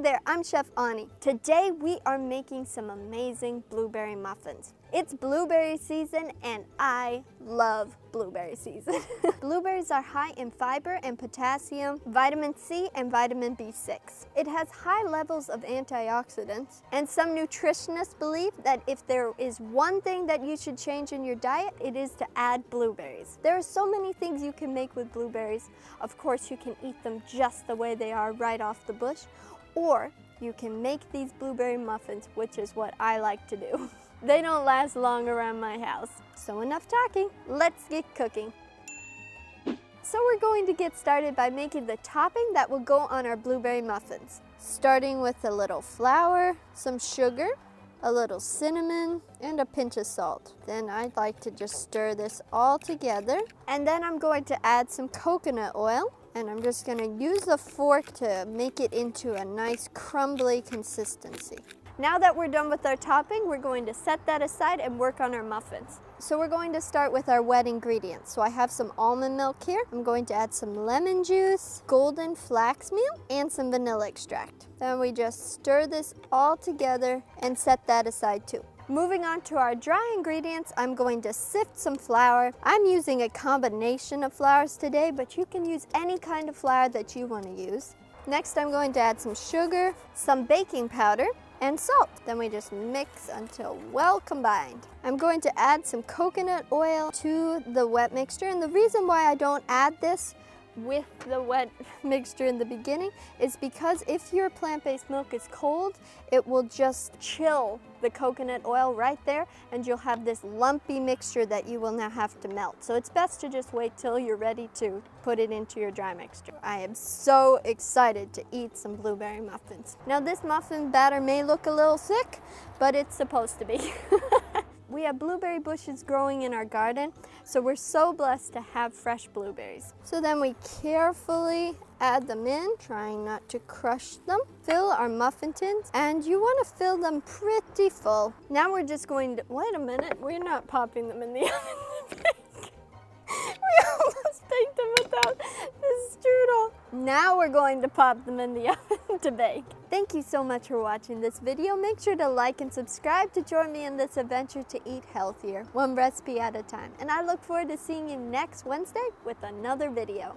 there, I'm Chef Ani. Today we are making some amazing blueberry muffins. It's blueberry season and I love blueberry season. Blueberries are high in fiber and potassium, vitamin C and vitamin B6. It has high levels of antioxidants, and some nutritionists believe that if there is one thing that you should change in your diet, it is to add blueberries. There are so many things you can make with blueberries. Of course, you can eat them just the way they are right off the bush, or you can make these blueberry muffins, which is what I like to do. They don't last long around my house. So enough talking, let's get cooking. So we're going to get started by making the topping that will go on our blueberry muffins. Starting with a little flour, some sugar, a little cinnamon, and a pinch of salt. Then I'd like to just stir this all together. And then I'm going to add some coconut oil. And I'm just going to use the fork to make it into a nice crumbly consistency. Now that we're done with our topping, we're going to set that aside and work on our muffins. So we're going to start with our wet ingredients. So I have some almond milk here. I'm going to add some lemon juice, golden flax meal, and some vanilla extract. Then we just stir this all together and set that aside too. Moving on to our dry ingredients, I'm going to sift some flour. I'm using a combination of flours today, but you can use any kind of flour that you want to use. Next, I'm going to add some sugar, some baking powder, and salt. Then we just mix until well combined. I'm going to add some coconut oil to the wet mixture, and the reason why I don't add this with the wet mixture in the beginning is because if your plant-based milk is cold, it will just chill the coconut oil right there, and you'll have this lumpy mixture that you will now have to melt. So it's best to just wait till you're ready to put it into your dry mixture. I am so excited to eat some blueberry muffins. Now this muffin batter may look a little thick, but it's supposed to be. We have blueberry bushes growing in our garden, so we're so blessed to have fresh blueberries. So then we carefully add them in, trying not to crush them. Fill our muffin tins, and you want to fill them pretty full. Now we're just going to, wait a minute, we're not popping them in the oven to bake. We almost baked them without the strudel. Now we're going to pop them in the oven to bake. Thank you so much for watching this video. Make sure to like and subscribe to join me in this adventure to eat healthier, one recipe at a time. And I look forward to seeing you next Wednesday with another video.